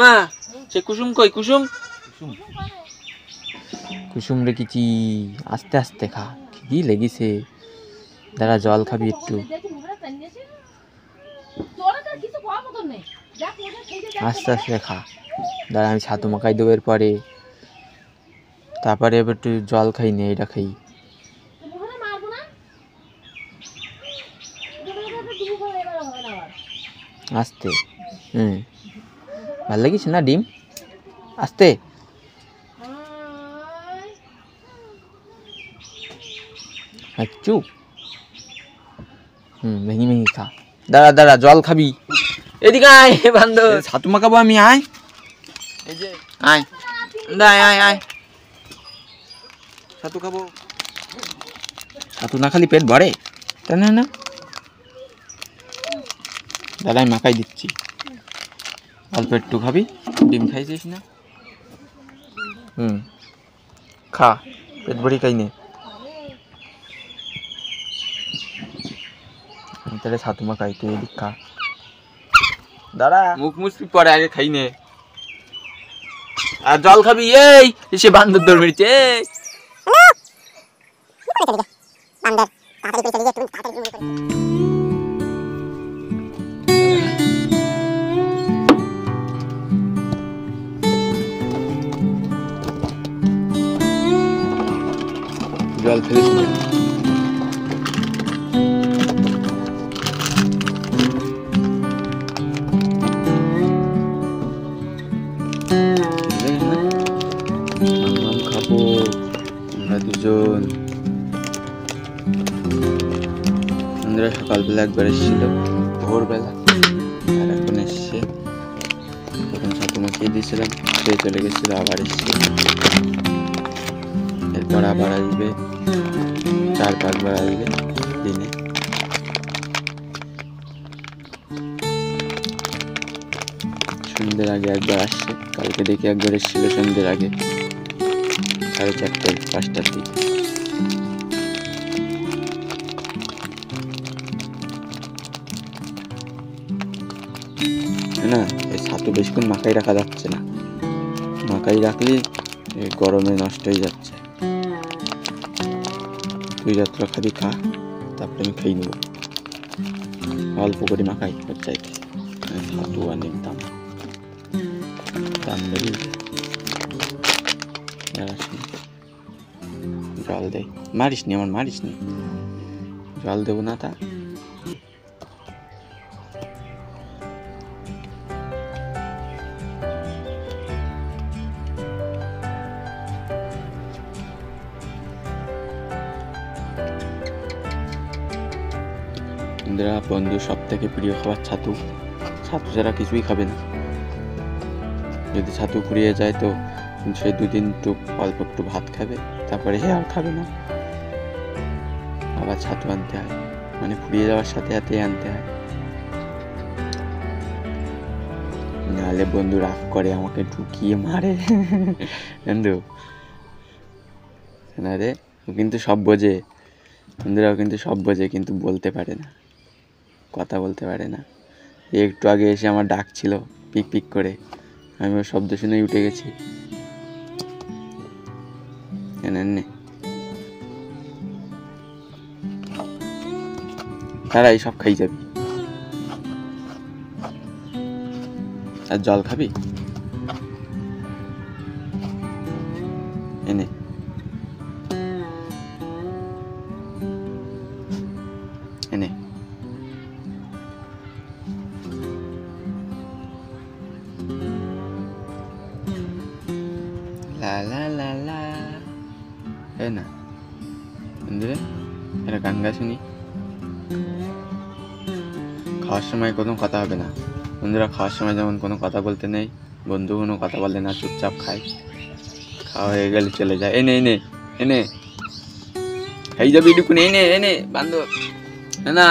মা সে কুসুম কই কুসুম কুসুম রেখেছি আস্তে আস্তে খা খিদি লেগেছে দাঁড়া জল খাবি একটু আস্তে আস্তে খা দাঁড়া আমি ছাতু মাখাই দেবো এরপরে তারপরে এবার একটু জল খাই নে এটা খাই আস্তে ভাল লাগিস না ডিম আস্তে চুপ ভেঙে ভেঙে খা দাঁড়া দাঁড়া জল খাবি এদিকে আয় বান্ধব ছাতু মাখাবো আমি আয় এই যে আয় আয় আয় আয় ছাতু খাবো ছাতু না খালি পেট ভরে তাই না না দাদা আমি মাখাই দিচ্ছি অল্প একটু খাবি ডিম খাইছিস না খা পেট ভরি খাই নে তাহলে ছাতু মাখাই তুই এদিক খা দাঁড়া মুখ মুসপি পরে আগে খাই নে আর জল খাবি এই এসে বান্দর দৌড় মেরেছে জল ফেলিস না খাবো আমরা দুজন আমরা সকালবেলা একবার এসেছিল ভোরবেলা আর এখন এসছে তখন ছাতু মাখিয়ে দিয়েছিলাম খেয়ে চলে গেছিল আবার এসছে এরপর আবার আসবে 4-5 বার আসবে দিনে সন্ধ্যের আগে একবার আসছে কালকে দেখি একবার এসেছিল সন্ধ্যের আগে 4:30-5টার দিকে না এই ছাতু বেশিক্ষণ মাখাই রাখা যাচ্ছে না মাখাই রাখলে গরমে নষ্ট হয়ে যাচ্ছে তুই যতটা খাবি খা তারপরে আমি খেয়ে নেবো অল্প করে মাখাই চাইতে ছাতু অনেক দাম বেরিয়ে জল দে মারিস নি আমার মারিস নি জল দেবো না তা বন্ধু সব থেকে প্রিয় খাবার ছাতু ছাতু ছাড়া কিছুই খাবে না যদি ছাতু ফুরিয়ে যায় তো সে 2 দিন একটু অল্প একটু ভাত খাবে তারপরে আর খাবে না আবার ছাতু আনতে হয় মানে ফুরিয়ে যাওয়ার সাথে সাথে আনতে হয় নাহলে বন্ধু রাগ করে আমাকে ঢুকিয়ে মারে বন্ধু না রে ও কিন্তু সব বোঝে বন্ধুরাও কিন্তু সব বোঝে কিন্তু বলতে পারে না কথা বলতে পারে না একটু আগে এসে আমার ডাক ছিল পিক পিক করে আমি ওর শব্দ শুনেই উঠে গেছি এনে তারা এই সব খাই যাবি আর জল খাবি এনে এনে লা লা লা লা না বন্ধুরা একটা গান গা শুনি খাওয়ার সময় কোনো কথা হবে না বন্ধুরা খাওয়ার সময় যেমন কোনো কথা বলতে নেই বন্ধু কোনো কথা বলে না চুপচাপ খায় খাওয়া হয়ে গেলে চলে যায় এনে এনে এনে খাই যাবি টুকুন এনে এনে বান্ধব না